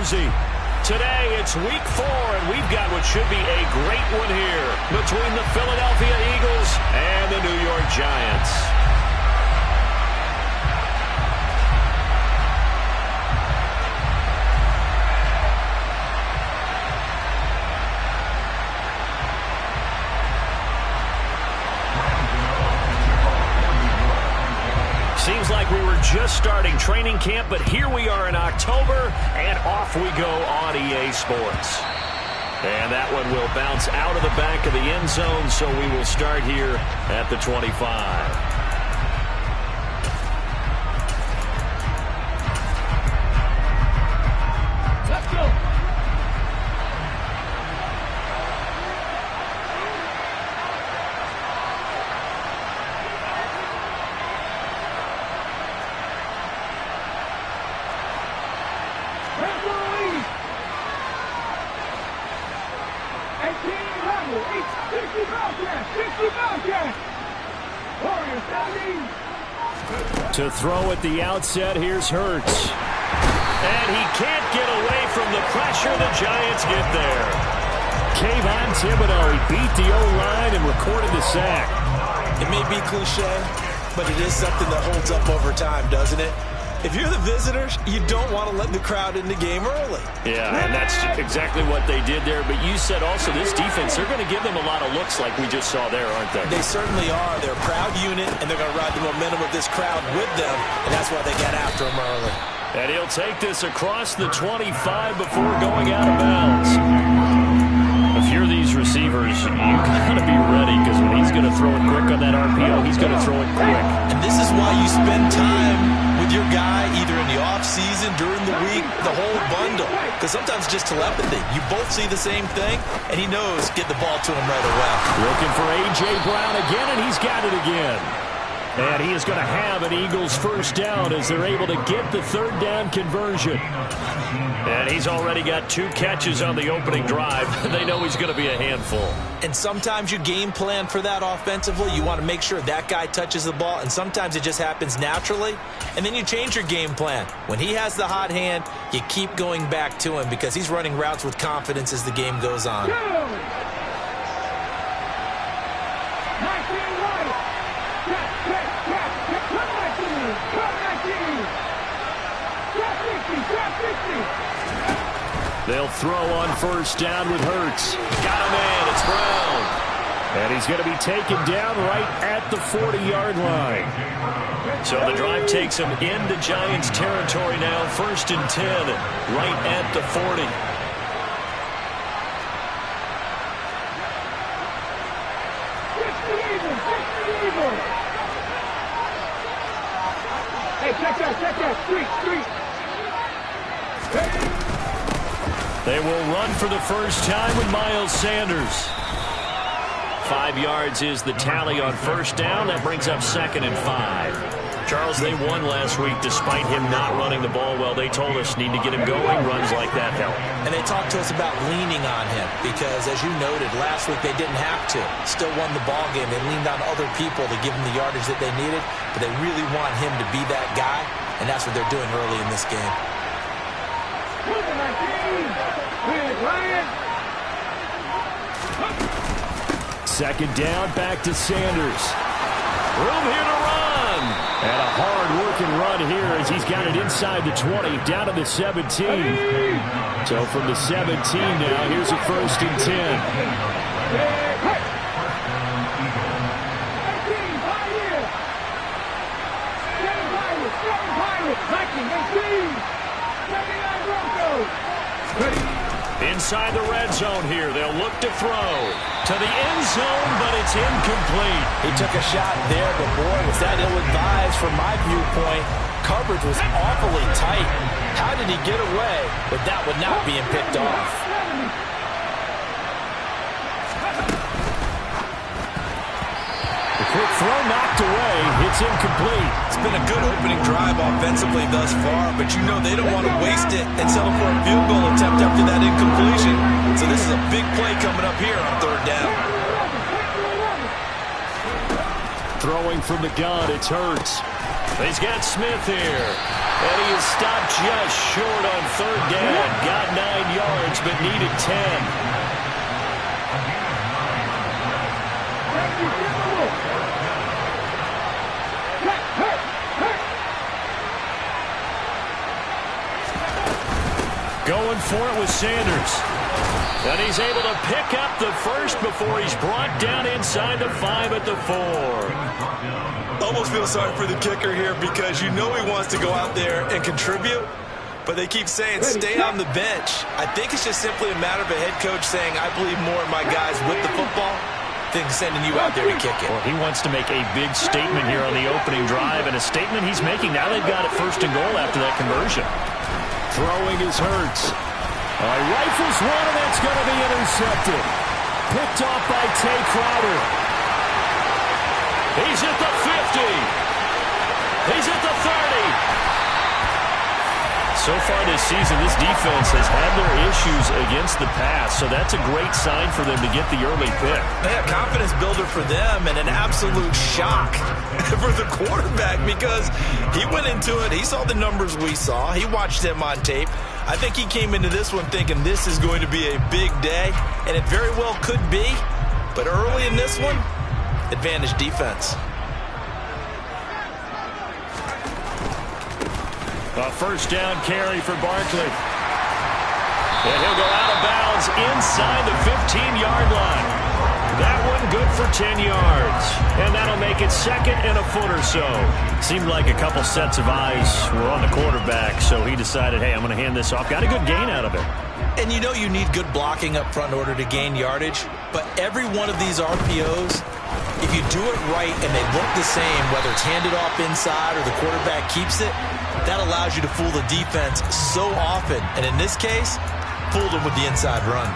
Jersey. Today, it's week 4, and we've got what should be a great one here between the Philadelphia Eagles and the New York Giants. Seems like we were just starting training camp, but here we are in October, and off we go on EA Sports. And that one will bounce out of the back of the end zone, so we will start here at the 25. To throw at the outset, here's Hurts. And he can't get away from the pressure. The Giants get there. Kayvon Thibodeau, he beat the O-line and recorded the sack. It may be cliche, but it is something that holds up over time, doesn't it? If you're the visitors, you don't want to let the crowd in the game early. Yeah, and that's exactly what they did there. But you said also this defense, they're going to give them a lot of looks like we just saw there, aren't they? They certainly are. They're a proud unit, and they're going to ride the momentum of this crowd with them, and that's why they got after them early. And he'll take this across the 25 before going out of bounds. If you're these receivers, you got to be ready, because when he's going to throw it quick on that RPO, he's going to throw it quick. And this is why you spend time with your guy either in the offseason, during the week, the whole bundle. Because sometimes just telepathy. You both see the same thing, and he knows get the ball to him right away. Looking for A.J. Brown again, and he's got it again. And he is going to have an Eagles first down as they're able to get the third down conversion. And he's already got 2 catches on the opening drive. They know he's going to be a handful. And sometimes you game plan for that offensively. You want to make sure that guy touches the ball, and sometimes it just happens naturally. And then you change your game plan. When he has the hot hand, you keep going back to him because he's running routes with confidence as the game goes on. They'll throw on first down with Hurts. Got him in. It's Brown. And he's going to be taken down right at the 40-yard line. So the drive takes him into Giants territory now. 1st and 10, right at the 40. Hey, check that, street. They will run for the first time with Miles Sanders. 5 yards is the tally on first down. That brings up 2nd and 5. Charles, they won last week despite him not running the ball well. They told us need to get him going. Runs like that help. And they talked to us about leaning on him because, as you noted, last week they didn't have to. Still won the ball game. They leaned on other people to give them the yardage that they needed, but they really want him to be that guy, and that's what they're doing early in this game. Second down, back to Sanders. Room here to run. And a hard-working run here as he's got it inside the 20, down to the 17. So from the 17 now, here's a 1st and 10. Inside the red zone here. They'll look to throw to the end zone, but it's incomplete. He took a shot there, but boy, was that ill-advised from my viewpoint. Coverage was awfully tight. How did he get away with that one not being picked off? The quick throw knocked away. It's incomplete. It's been a good opening drive offensively thus far, but you know they don't want to waste it and settle for a field goal attempt after that incompletion. So this is a big play coming up here on 3rd down. Throwing from the gun, it's Hurts. He's got Smith here. And he is stopped just short on 3rd down. Got needed 10. Going for it with Sanders. And he's able to pick up the first before he's brought down inside the 5 at the 4. Almost feel sorry for the kicker here because you know he wants to go out there and contribute, but they keep saying stay on the bench. I think it's just simply a matter of a head coach saying I believe more in my guys with the football than sending you out there to kick it. Well, he wants to make a big statement here on the opening drive, and a statement he's making now they've got it 1st and goal after that conversion. Throwing is Hurts. Rifles one, and that's going to be intercepted. Picked off by Tay Crowder. He's at the 50. He's at the 30. So far this season, this defense has had their issues against the pass, so that's a great sign for them to get the early pick. Yeah, confidence builder for them and an absolute shock for the quarterback because he went into it. He saw the numbers we saw. He watched them on tape. I think he came into this one thinking this is going to be a big day, and it very well could be. But early in this one, advantage defense. A 1st down carry for Barkley. And he'll go out of bounds inside the 15-yard line. That one good for 10 yards. And that'll make it 2nd and a foot or so. Seemed like a couple sets of eyes were on the quarterback, so he decided, hey, I'm going to hand this off. Got a good gain out of it. And you know you need good blocking up front in order to gain yardage, but every one of these RPOs, if you do it right and they look the same, whether it's handed off inside or the quarterback keeps it, that allows you to fool the defense so often. And in this case, fooled them with the inside run.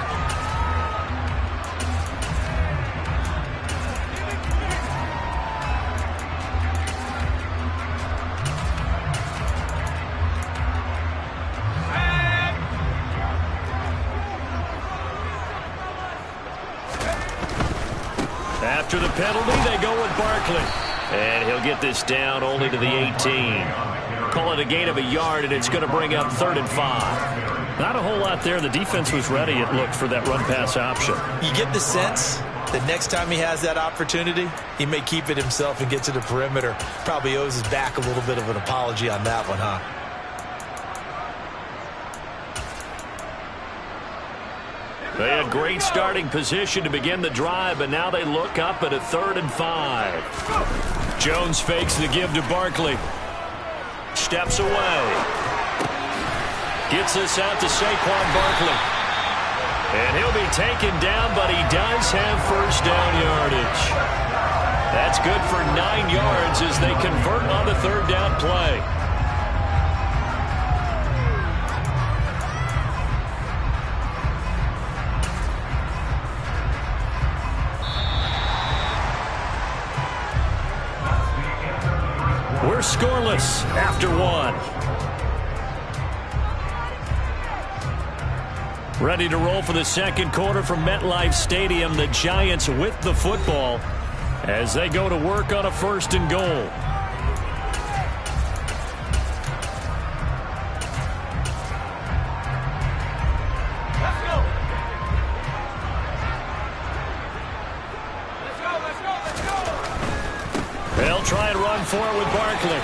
After the penalty, they go with Barkley. And he'll get this down only to the 18. Call it a gain of a yard, and it's going to bring up 3rd and 5. Not a whole lot there. The defense was ready, it looked, for that run-pass option. You get the sense that next time he has that opportunity, he may keep it himself and get to the perimeter. Probably owes his back a little bit of an apology on that one, huh? They had great starting position to begin the drive, but now they look up at a 3rd and 5. Jones fakes the give to Barkley. Steps away. Gets us out to Saquon Barkley. And he'll be taken down, but he does have 1st down yardage. That's good for 9 yards as they convert on the 3rd down play. We're scoreless after 1. Ready to roll for the 2nd quarter from MetLife Stadium. The Giants with the football as they go to work on a 1st and goal. They'll try and run for it with Barkley.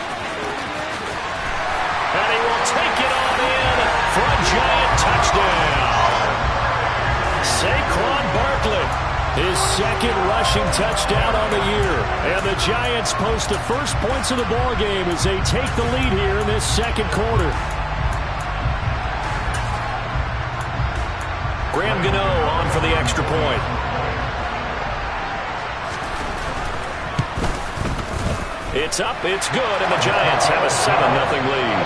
And he will take it on in for a Giant touchdown. Saquon Barkley, his 2nd rushing touchdown on the year. And the Giants post the first points of the ball game as they take the lead here in this 2nd quarter. Graham Gano on for the extra point. It's up, it's good, and the Giants have a 7-0 lead.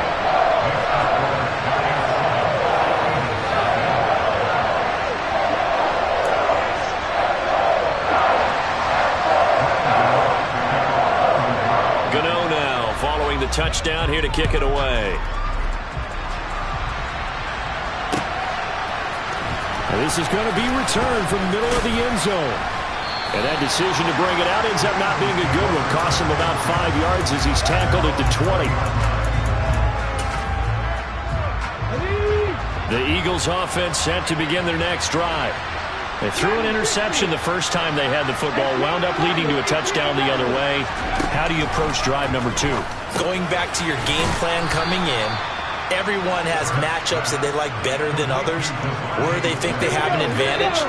Gano now following the touchdown here to kick it away. And this is going to be returned from the middle of the end zone. And that decision to bring it out ends up not being a good one. Costs him about 5 yards as he's tackled at the 20. The Eagles offense set to begin their next drive. They threw an interception the first time they had the football, wound up leading to a touchdown the other way. How do you approach drive number 2? Going back to your game plan coming in, everyone has matchups that they like better than others, where they think they have an advantage.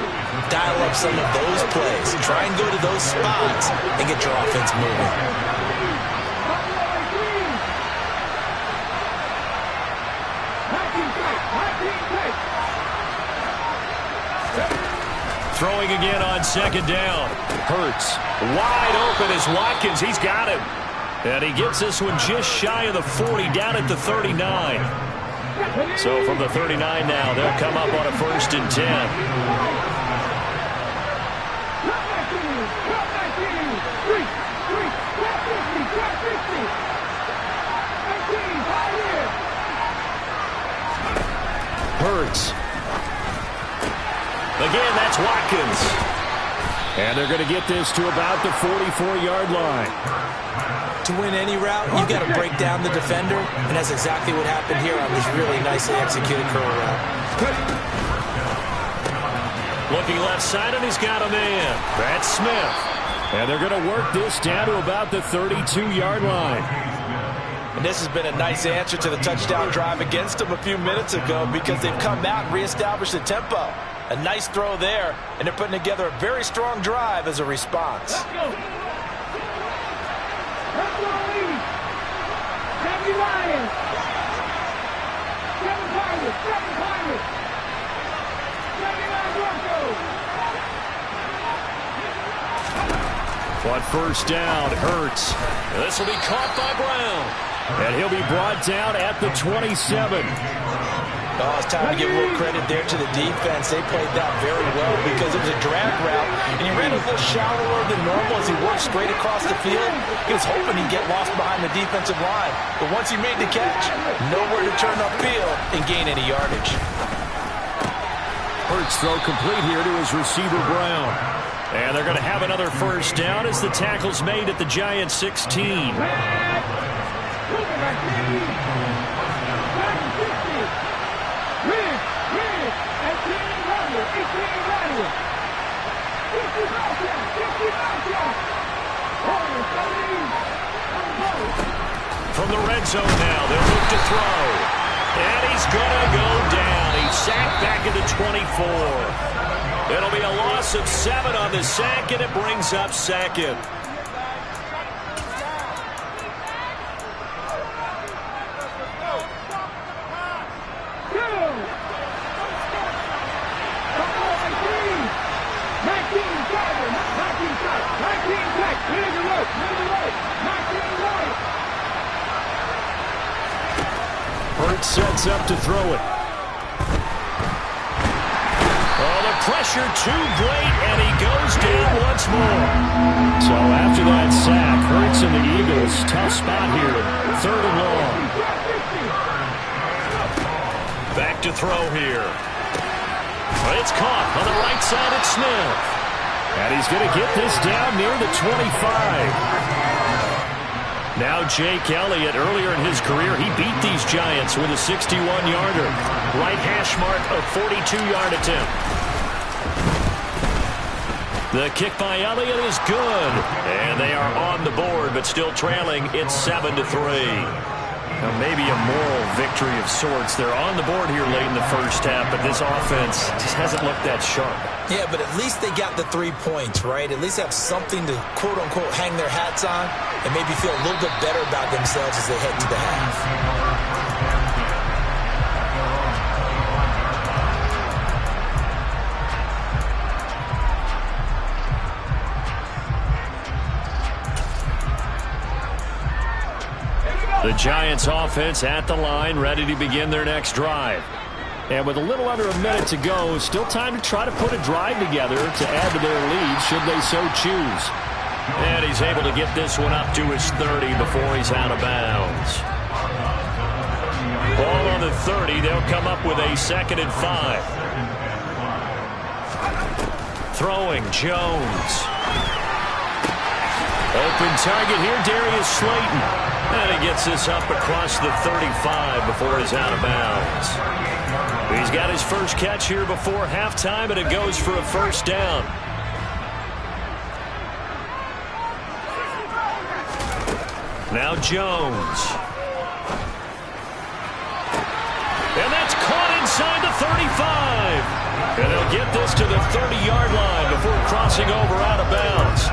Dial up some of those plays. Try and go to those spots and get your offense moving. Throwing again on second down. Hurts. Wide open is Watkins. He's got him. And he gets this one just shy of the 40, down at the 39. So from the 39 now, they'll come up on a 1st and 10. Hurts. Again, that's Watkins. And they're going to get this to about the 44-yard line. To win any route, you've got to break down the defender, and that's exactly what happened here on this really nicely executed curl route. Looking left side, and he's got a man. That's Smith. And they're going to work this down to about the 32-yard line. And this has been a nice answer to the touchdown drive against them a few minutes ago, because they've come out and reestablished the tempo. A nice throw there, and they're putting together a very strong drive as a response. Let's go. Let's go, Lee. Happy Lions. 7 Pirates. 7 Pirates. 79 Broncos. On 1st down, Hurts. This will be caught by Brown. And he'll be brought down at the 27. Oh, it's time to give a little credit there to the defense. They played that very well because it was a drag route, and he ran a little shallower than normal as he worked straight across the field. He was hoping he'd get lost behind the defensive line. But once he made the catch, nowhere to turn upfield and gain any yardage. Hurts throw complete here to his receiver, Brown. And they're going to have another 1st down as the tackle's made at the Giants' 16. From the red zone now, they'll look to throw. And he's going to go down. He's sacked back at the 24. It'll be a loss of 7 on the sack, and it brings up 2nd. Hurts sets up to throw it. Oh, the pressure too great, and he goes down once more. So after that sack, Hurts and the Eagles, tough spot here. 3rd and long. Back to throw here. It's caught on the right side at Smith. And he's going to get this down near the 25. Now Jake Elliott, earlier in his career, he beat these Giants with a 61-yarder. Right hash mark, a 42-yard attempt. The kick by Elliott is good. And they are on the board, but still trailing. It's 7-3. Now maybe a moral victory of sorts. They're on the board here late in the first half, but this offense just hasn't looked that sharp. Yeah, but at least they got the 3 points, right? At least have something to, quote-unquote, hang their hats on and maybe feel a little bit better about themselves as they head to the half. The Giants offense at the line, ready to begin their next drive. And with a little under a minute to go, still time to try to put a drive together to add to their lead should they so choose. And he's able to get this one up to his 30 before he's out of bounds. Ball on the 30, they'll come up with a 2nd and 5. Throwing, Jones. Open target here, Darius Slayton. And he gets this up across the 35 before he's out of bounds. He's got his first catch here before halftime, and it goes for a first down. Now Jones. And that's caught inside the 35. And he'll get this to the 30-yard line before crossing over out of bounds.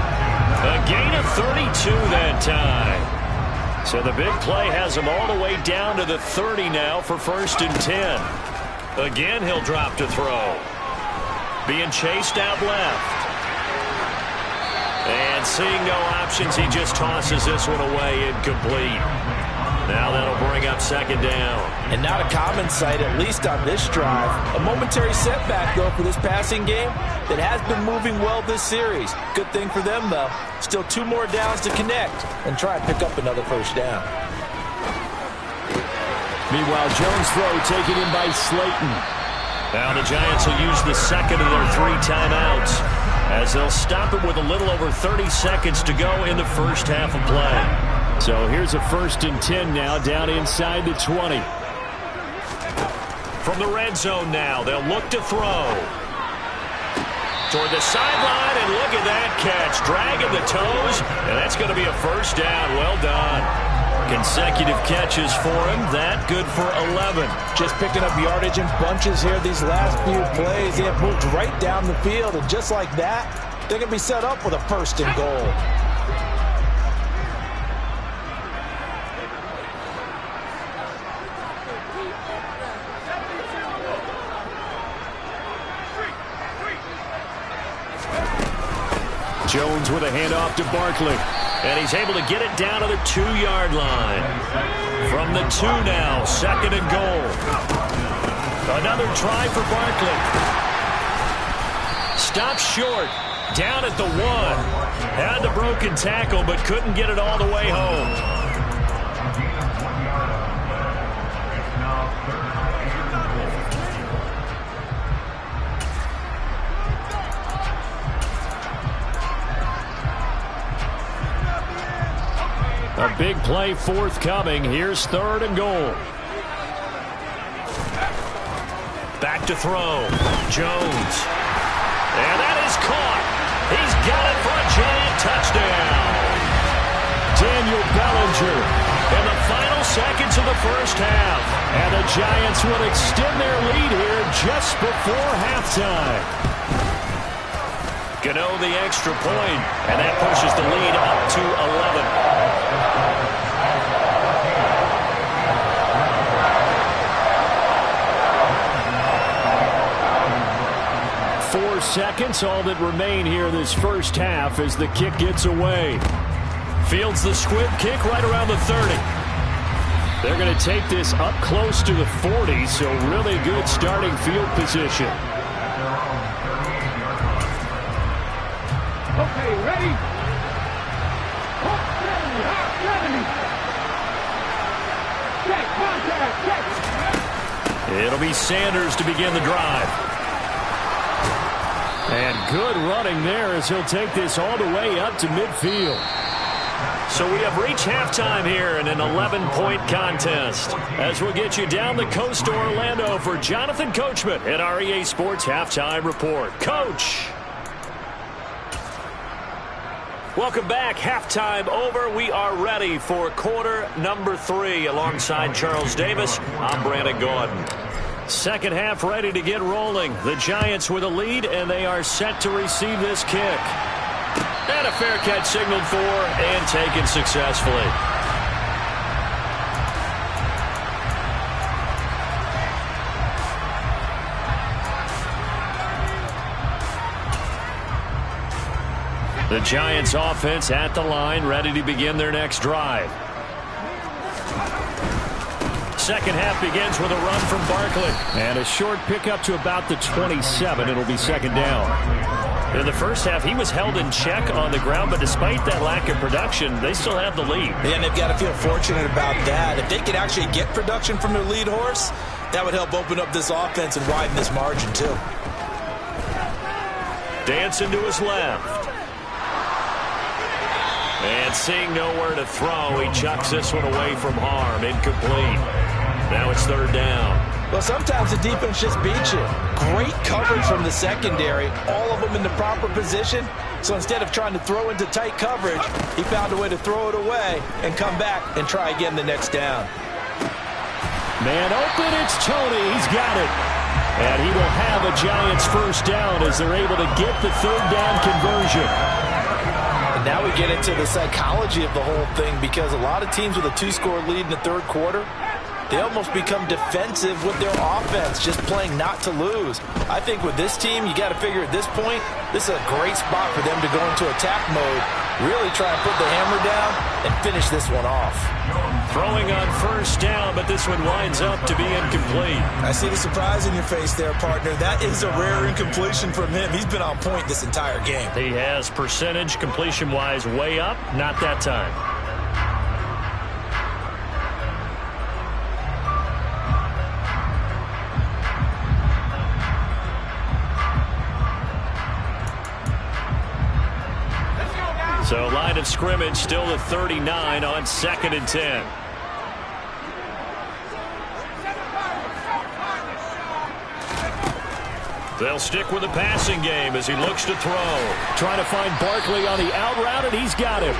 A gain of 32 that time. So the big play has him all the way down to the 30 now for 1st and 10. Again, he'll drop to throw. Being chased out left. And seeing no options, he just tosses this one away incomplete. Now that'll bring up 2nd down. And not a common sight, at least on this drive. A momentary setback, though, for this passing game that has been moving well this series. Good thing for them, though. Still 2 more downs to connect and try and pick up another first down. Meanwhile, Jones' throw taken in by Slayton. Now the Giants will use the 2nd of their 3 timeouts as they'll stop it with a little over 30 seconds to go in the first half of play. So here's a 1st and 10 now down inside the 20. From the red zone now, they'll look to throw. Toward the sideline, and look at that catch. Dragging the toes, and that's going to be a first down. Well done. Consecutive catches for him. That good for 11. Just picking up yardage in bunches here these last few plays. They have moved right down the field, and just like that, they're going to be set up with a 1st and goal. Jones with a handoff to Barkley. And he's able to get it down to the 2-yard line. From the 2 now, 2nd and goal. Another try for Barkley. Stopped short, down at the 1. Had the broken tackle, but couldn't get it all the way home. A big play forthcoming. Here's 3rd and goal. Back to throw. Jones. And that is caught. He's got it for a giant touchdown. Daniel Bellinger. In the final seconds of the first half. And the Giants will extend their lead here just before halftime. Gano the extra point, and that pushes the lead up to 11. 4 seconds, all that remain here this first half as the kick gets away. Fields the squib kick right around the 30. They're going to take this up close to the 40, so really good starting field position. Okay, ready? Hot 70. Check, contact, check. It'll be Sanders to begin the drive. And good running there as he'll take this all the way up to midfield. So we have reached halftime here in an 11-point contest. As we'll get you down the coast to Orlando for Jonathan Coachman at our EA Sports Halftime Report. Coach! Welcome back. Halftime over. We are ready for quarter number 3. Alongside Charles Davis, I'm Brandon Gordon. Second half ready to get rolling. The Giants with a lead, and they are set to receive this kick. And a fair catch signaled for and taken successfully. The Giants offense at the line, ready to begin their next drive. Second half begins with a run from Barkley. And a short pickup to about the 27. It'll be second down. In the first half, he was held in check on the ground, but despite that lack of production, they still have the lead. And they've got to feel fortunate about that. If they could actually get production from their lead horse, that would help open up this offense and widen this margin, too. Dancing to his left. And seeing nowhere to throw, he chucks this one away from harm. Incomplete. Now it's third down. Well, sometimes the defense just beats you. Great coverage from the secondary, all of them in the proper position. So instead of trying to throw into tight coverage, he found a way to throw it away and come back and try again the next down. Man open, it's Tony. He's got it. And he will have a Giants first down as they're able to get the third down conversion. And now we get into the psychology of the whole thing, because a lot of teams with a 2-score lead in the third quarter, they almost become defensive with their offense, just playing not to lose. I think with this team, you got to figure at this point, this is a great spot for them to go into attack mode, really try and put the hammer down and finish this one off. Throwing on first down, but this one winds up to be incomplete. I see the surprise in your face there, partner. That is a rare incompletion from him. He's been on point this entire game. He has percentage completion-wise way up, not that time. So line of scrimmage still at 39 on 2nd and 10. They'll stick with the passing game as he looks to throw. Trying to find Barkley on the out route, and he's got him.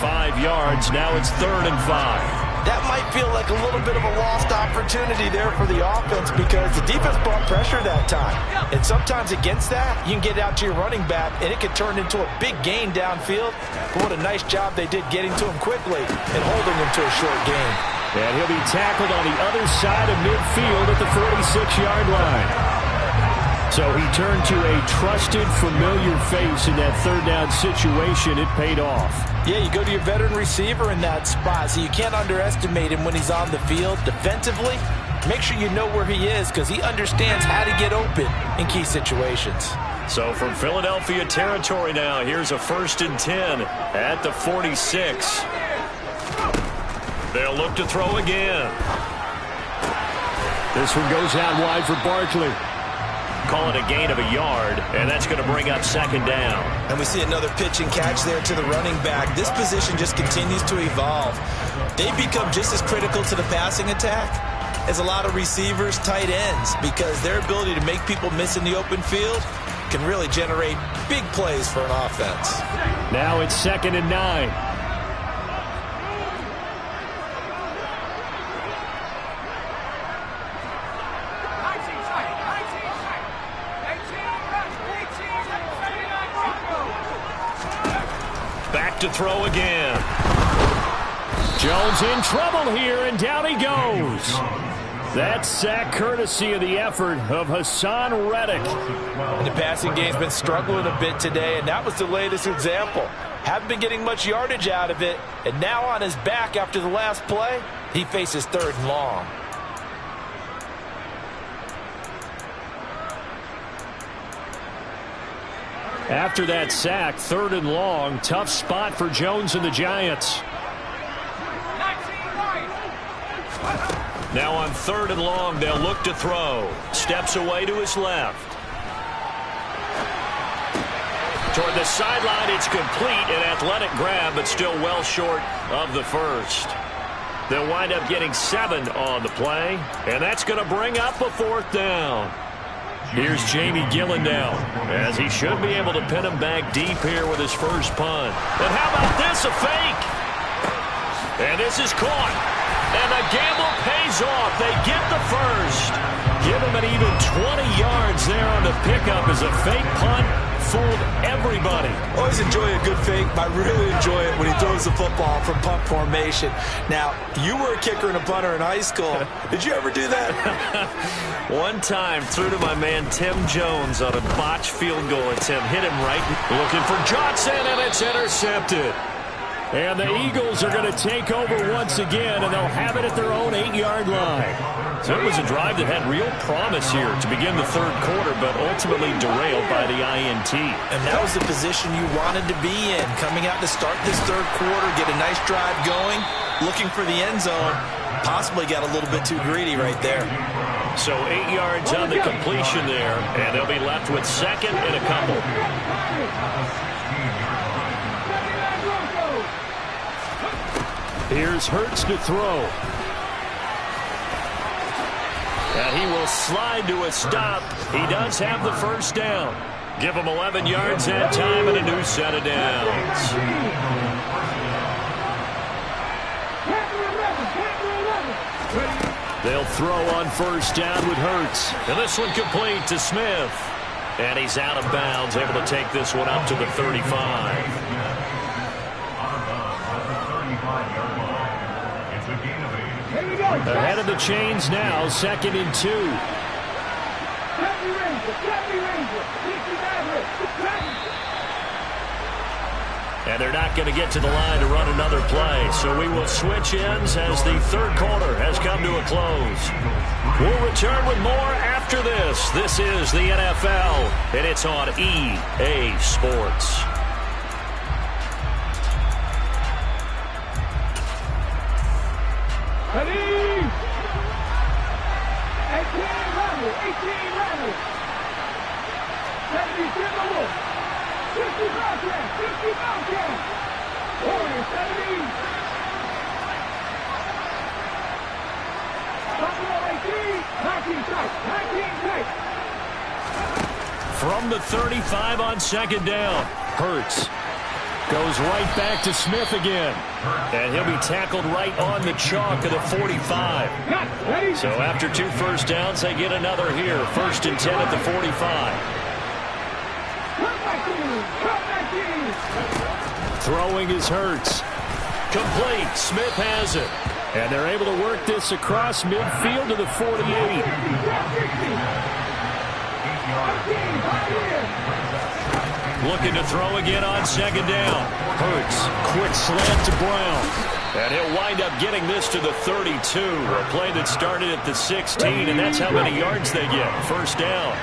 5 yards. Now it's 3rd and 5. That might feel like a little bit of a lost opportunity there for the offense, because the defense brought pressure that time. And sometimes against that, you can get out to your running back, and it could turn into a big gain downfield. But what a nice job they did getting to him quickly and holding him to a short gain. And he'll be tackled on the other side of midfield at the 46-yard line. So he turned to a trusted, familiar face in that third down situation. It paid off. Yeah, you go to your veteran receiver in that spot, so you can't underestimate him when he's on the field. Defensively, make sure you know where he is, because he understands how to get open in key situations. So from Philadelphia territory now, here's a 1st and 10 at the 46. They'll look to throw again. This one goes out wide for Barkley. Call it a gain of a yard, and that's going to bring up 2nd down. And we see another pitch and catch there to the running back. This position just continues to evolve. They become just as critical to the passing attack as a lot of receivers, tight ends, because their ability to make people miss in the open field can really generate big plays for an offense. Now it's 2nd and 9. Back to throw again. Jones in trouble here, and down he goes. That sack courtesy of the effort of Hassan Reddick. And the passing game's been struggling a bit today, and that was the latest example. Haven't been getting much yardage out of it, and now on his back after the last play, he faces 3rd and long. After that sack, 3rd and long, tough spot for Jones and the Giants. Now on 3rd and long, they'll look to throw. Steps away to his left. Toward the sideline, it's complete. An athletic grab, but still well short of the first. They'll wind up getting 7 on the play, and that's going to bring up a 4th down. Here's Jamie Gillen now, as he should be able to pin him back deep here with his first punt. And how about this, a fake? And this is caught. And the gamble pays off. They get the first. Give him an even 20 yards there on the pickup as a fake punt fooled everybody. Always enjoy a good fake. I really enjoy it when he throws the football from punt formation. Now, you were a kicker and a punter in high school. Did you ever do that? One time, threw to my man Tim Jones on a botched field goal attempt. Hit him right. Looking for Johnson, and it's intercepted. And the Eagles are going to take over once again, and they'll have it at their own 8-yard line. So it was a drive that had real promise here to begin the third quarter, but ultimately derailed by the INT. And that was the position you wanted to be in, coming out to start this third quarter, get a nice drive going, looking for the end zone. Possibly got a little bit too greedy right there. So 8 yards on the completion there, and they'll be left with 2nd and a couple. Here's Hurts to throw. And he will slide to a stop. He does have the first down. Give him 11 yards that time and a new set of downs. They'll throw on first down with Hurts. And this one complete to Smith. And he's out of bounds, able to take this one up to the 35. Ahead of the chains now, 2nd and 2. And they're not going to get to the line to run another play. So we will switch ends as the third quarter has come to a close. We'll return with more after this. This is the NFL, and it's on EA Sports. Ready? 18 runners. 70 50 Bobcats. 50 Bobcats. Warriors 70. Buffalo 18. 19 tight. 19 tight. From the 35 on 2nd down. Hurts goes right back to Smith again. And he'll be tackled right on the chalk of the 45. So after 2 first downs, they get another here. 1st and 10 at the 45. Throwing is Hurts. Complete. Smith has it. And they're able to work this across midfield to the 48. Looking to throw again on 2nd down. Hurts. Quick slant to Brown. And he'll wind up getting this to the 32. A play that started at the 16, and that's how many yards they get. 1st down.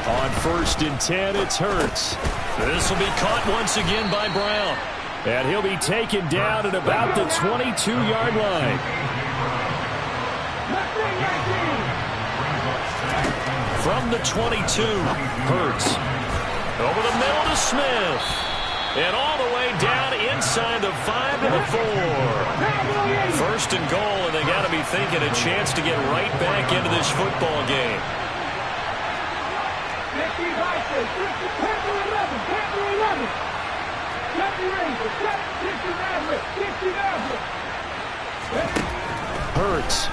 On 1st and 10, it's Hurts. This will be caught once again by Brown. And he'll be taken down at about the 22-yard line. From the 22, Hurts. Over the middle to Smith. And all the way down inside the 5 to the 4. 1st and goal, and they got to be thinking a chance to get right back into this football game. Hurts.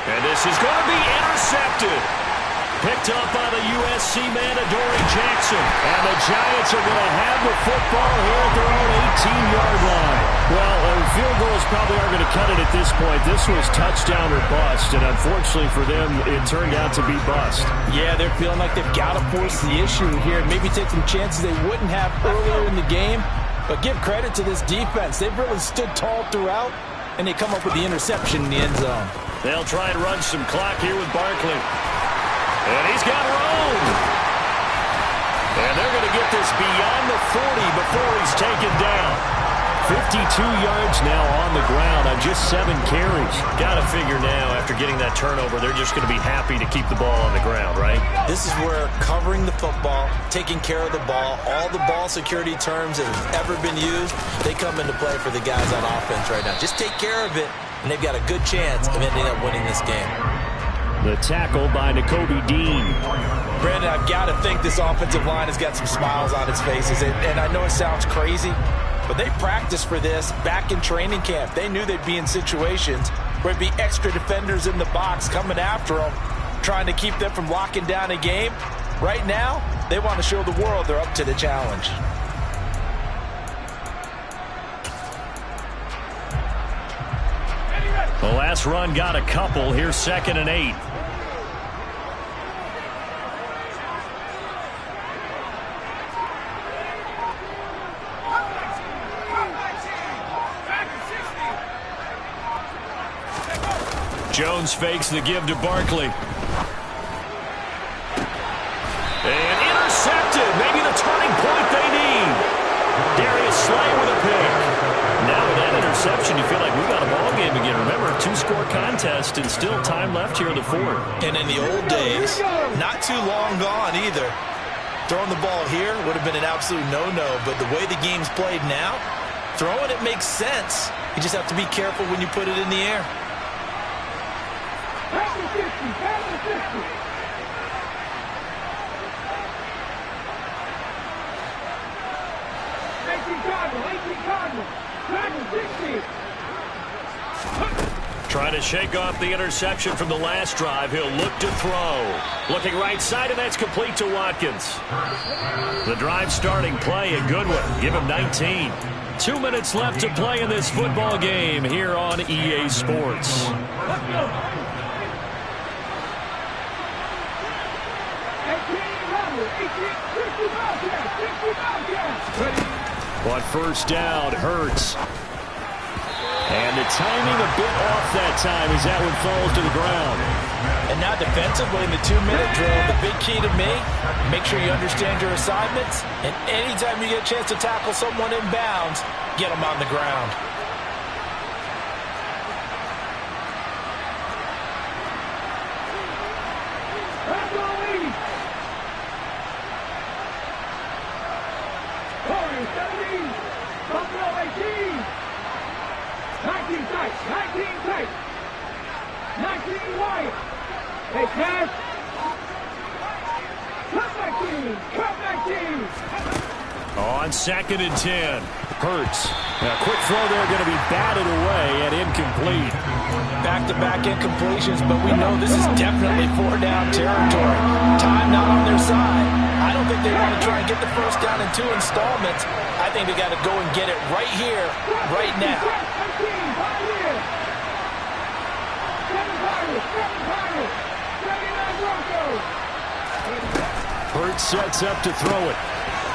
And this is going to be intercepted. Picked up by the USC man, Adoree Jackson. And the Giants are going to have the football here at their own 18-yard line. Well, field goals probably aren't going to cut it at this point. This was touchdown or bust, and unfortunately for them, it turned out to be bust. Yeah, they're feeling like they've got to force the issue here. Maybe take some chances they wouldn't have earlier in the game. But give credit to this defense. They've really stood tall throughout, and they come up with the interception in the end zone. They'll try and run some clock here with Barkley. And he's got room. And they're going to get this beyond the 40 before he's taken down. 52 yards now on the ground on just 7 carries. Got to figure now, after getting that turnover, they're just going to be happy to keep the ball on the ground, right? This is where covering the football, taking care of the ball, all the ball security terms that have ever been used, they come into play for the guys on offense right now. Just take care of it, and they've got a good chance of ending up winning this game. The tackle by Nakobe Dean. Brandon, I've got to think this offensive line has got some smiles on its faces. And I know it sounds crazy, but they practiced for this back in training camp. They knew they'd be in situations where there'd be extra defenders in the box coming after them, trying to keep them from locking down a game. Right now, they want to show the world they're up to the challenge. The last run got a couple. Here's 2nd and 8. Jones fakes the give to Barkley. And intercepted. Maybe the turning point they need. Darius Slay with a pick. Now with that interception, you feel like we got a ball game again. Remember, 2-score contest and still time left here in the 4th. And in the old days, not too long gone either, Throwing the ball here would have been an absolute no-no, but the way the game's played now, throwing it makes sense. You just have to be careful when you put it in the air. Trying to shake off the interception from the last drive. He'll look to throw. Looking right side, and that's complete to Watkins. The drive starting play, a good one. Give him 19. 2 minutes left to play in this football game here on EA Sports. On first down, Hurts. And the timing a bit off that time as that one falls to the ground. And now defensively in the 2-minute drill, the big key to me, make sure you understand your assignments. And anytime you get a chance to tackle someone in bounds, get them on the ground. On 2nd and 10, Hurts. A quick throw there, going to be batted away and incomplete. Back-to-back incompletions, but we know this is definitely 4-down territory. Time not on their side. I don't think they want to try and get the first down in 2 installments. I think they got to go and get it right here, right now. Hurts sets up to throw it.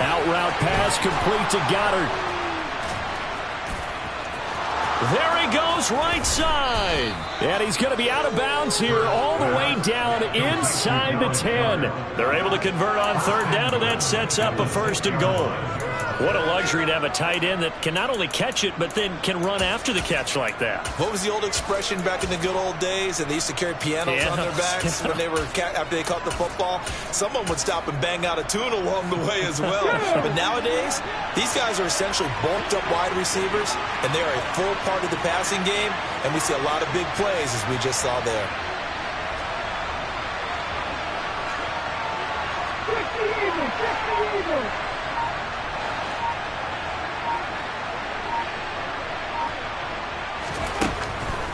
Out route pass complete to Goddard. There he goes, right side. And he's going to be out of bounds here all the way down inside the 10. They're able to convert on 3rd down, and that sets up a 1st and goal. What a luxury to have a tight end that can not only catch it, but then can run after the catch like that. What was the old expression back in the good old days? And they used to carry pianos on their backs when they were after they caught the football. Someone would stop and bang out a tune along the way as well. But nowadays, these guys are essentially bulked up wide receivers, and they are a full part of the passing game. And we see a lot of big plays, as we just saw there.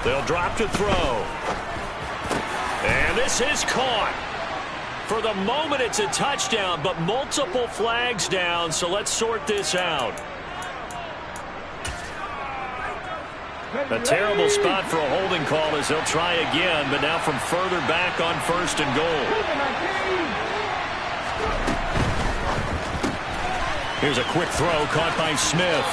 They'll drop to throw. And this is caught. For the moment, it's a touchdown, but multiple flags down, so let's sort this out. A terrible spot for a holding call as they'll try again, but now from further back on 1st and goal. Here's a quick throw caught by Smith.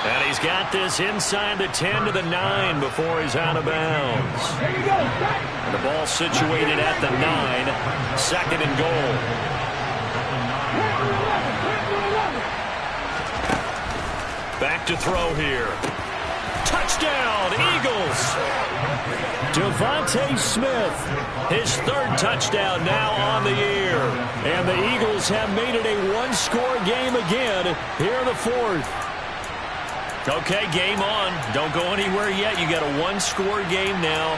And he's got this inside the 10 to the 9 before he's out of bounds. And the ball situated at the 9, 2nd and goal. Back to throw here. Touchdown, Eagles! Devontae Smith, his 3rd touchdown now on the year. And the Eagles have made it a one-score game again here in the 4th. Okay, game on. Don't go anywhere yet. You got a one-score game now.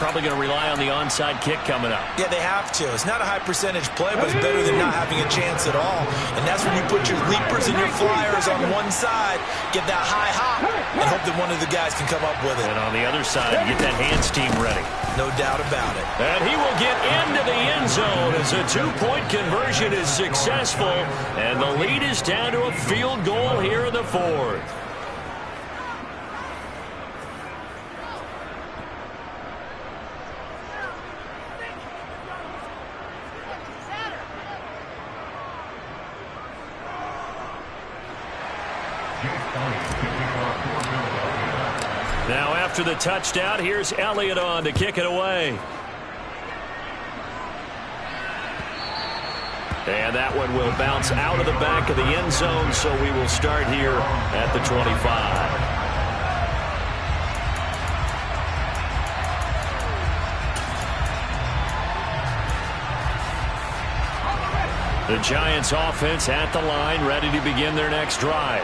Probably going to rely on the onside kick coming up. Yeah, they have to. It's not a high-percentage play, but it's better than not having a chance at all. And that's when you put your leapers and your flyers on one side, get that high hop, and hope that one of the guys can come up with it. And on the other side, get that hands team ready. No doubt about it. And he will get into the end zone as a 2-point conversion is successful. And the lead is down to a field goal here in the 4th. Now after the touchdown, here's Elliott on to kick it away. And that one will bounce out of the back of the end zone, so we will start here at the 25. The Giants offense at the line, ready to begin their next drive.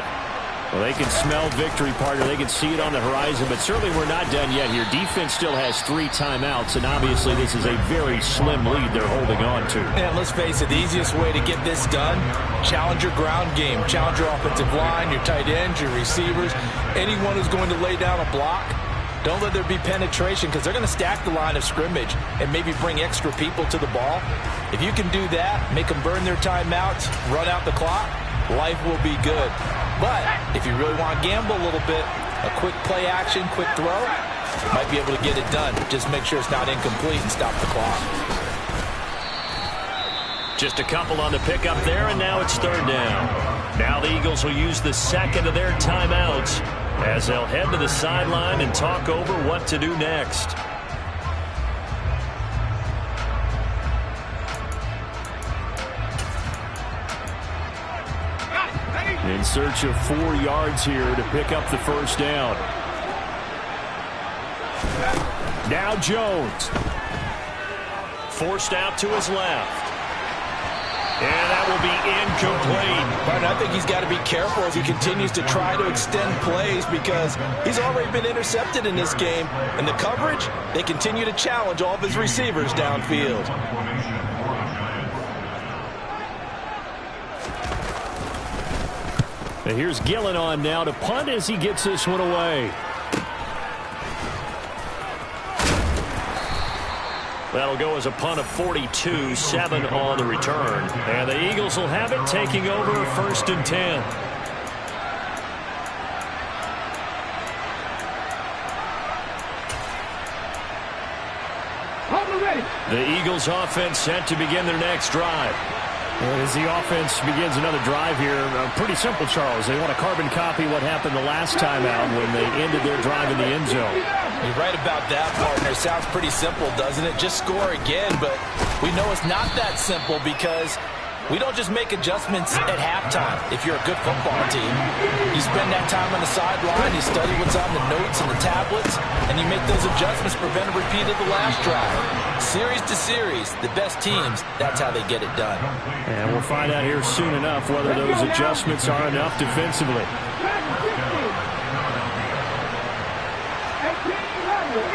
Well, they can smell victory, partner. They can see it on the horizon, but certainly we're not done yet here. Defense still has 3 timeouts, and obviously this is a very slim lead they're holding on to. And let's face it, the easiest way to get this done, challenge your ground game. Challenge your offensive line, your tight ends, your receivers, anyone who's going to lay down a block. Don't let there be penetration because they're going to stack the line of scrimmage and maybe bring extra people to the ball. If you can do that, make them burn their timeouts, run out the clock, life will be good. But if you really want to gamble a little bit, a quick play action, quick throw, might be able to get it done. Just make sure it's not incomplete and stop the clock. Just a couple on the pickup there, and now it's 3rd down. Now the Eagles will use the second of their timeouts as they'll head to the sideline and talk over what to do next. In search of 4 yards here to pick up the 1st down. Now Jones. Forced out to his left. And that will be incomplete. But I think he's got to be careful as he continues to try to extend plays because he's already been intercepted in this game. And the coverage, they continue to challenge all of his receivers downfield. And here's Gillen on now to punt as he gets this one away. That'll go as a punt of 42, 7 on the return. And the Eagles will have it, taking over 1st and 10. The Eagles offense set to begin their next drive. And as the offense begins another drive here, pretty simple, Charles. They want to carbon copy what happened the last time out when they ended their drive in the end zone. You're right about that, partner. Sounds pretty simple, doesn't it? Just score again, but we know it's not that simple because we don't just make adjustments at halftime if you're a good football team. You spend that time on the sideline, you study what's on the notes and the tablets, and you make those adjustments, prevent a repeat of the last drive. Series to series, the best teams, that's how they get it done. And we'll find out here soon enough whether those adjustments are enough defensively. 18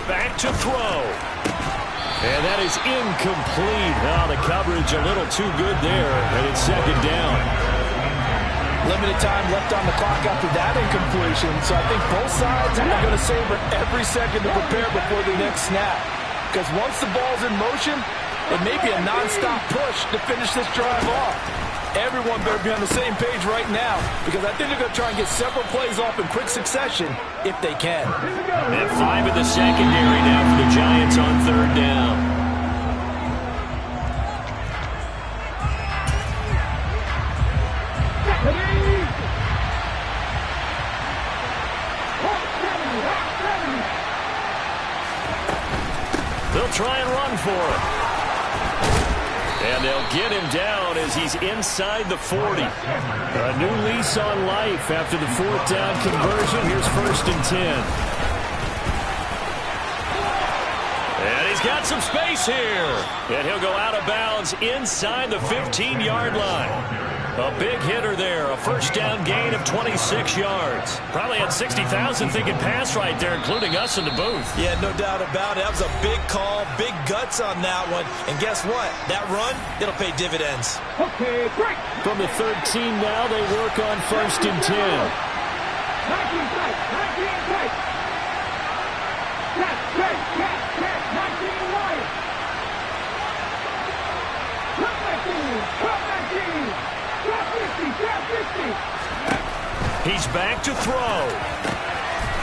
Back to throw. And that is incomplete. Oh, the coverage a little too good there, and it's 2nd down. Limited time left on the clock after that incompletion, so I think both sides are going to savor every second to prepare before the next snap. Because once the ball's in motion, it may be a nonstop push to finish this drive off. Everyone better be on the same page right now because I think they're going to try and get several plays off in quick succession if they can. And 5 in the secondary now for the Giants on 3rd down. They'll try and run for it. And they'll get him down as he's inside the 40. A new lease on life after the 4th down conversion. Here's 1st and 10. And he's got some space here. And he'll go out of bounds inside the 15-yard line. A big hitter there. A 1st down gain of 26 yards. Probably had 60,000 thinking pass right there, including us in the booth. Yeah, no doubt about it. That was a big call, big guts on that one. And guess what? That run, it'll pay dividends. Okay, break. From the 13 now, they work on 1st and 10. 19 tight, 19 tight. Catch, 19 wide. 12-19. He's back to throw.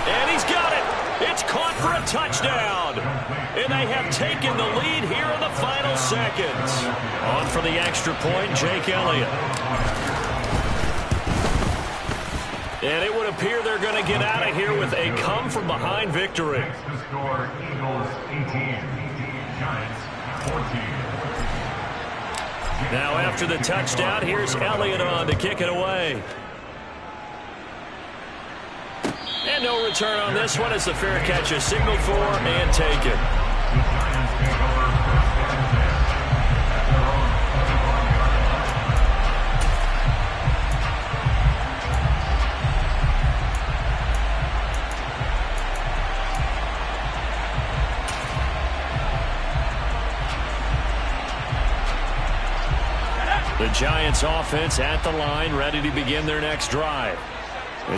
And he's got it. It's caught for a touchdown. And they have taken the lead here in the final seconds. On for the extra point, Jake Elliott. And it would appear they're going to get out of here with a come-from-behind victory. The score, Eagles 18, Giants 14. Now after the touchdown, here's Elliott on to kick it away. And no return on this one as the fair catch is signaled for and taken. The Giants offense at the line, ready to begin their next drive.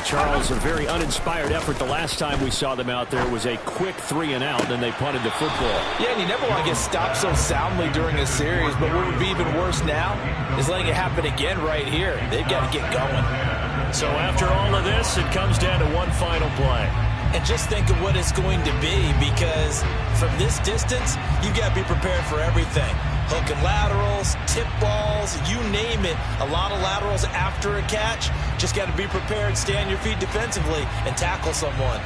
Charles, a very uninspired effort the last time we saw them out there was a quick 3-and-out, and they punted the football. Yeah, and you never want to get stopped so soundly during a series, but what would be even worse now is letting it happen again right here. They've got to get going. So after all of this, it comes down to one final play. And just think of what it's going to be, because from this distance, you've got to be prepared for everything. Hook and laterals, tip balls, you name it. A lot of laterals after a catch. Just got to be prepared, stay on your feet defensively, and tackle someone.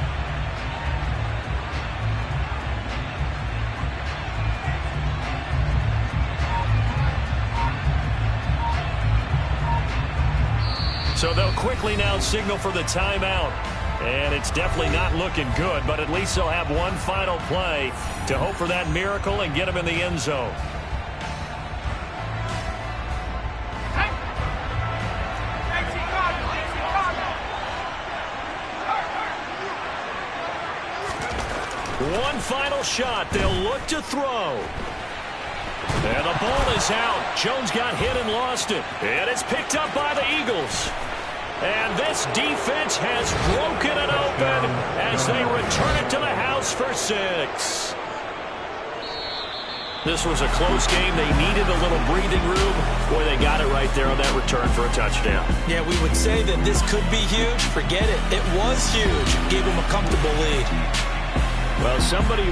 So they'll quickly now signal for the timeout. And it's definitely not looking good, but at least they'll have one final play to hope for that miracle and get them in the end zone. One final shot. They'll look to throw. And the ball is out. Jones got hit and lost it. And it's picked up by the Eagles. And this defense has broken it open as they return it to the house for 6. This was a close game. They needed a little breathing room. Boy, they got it right there on that return for a touchdown. Yeah, we would say that this could be huge. Forget it. It was huge. Gave them a comfortable lead. Well, somebody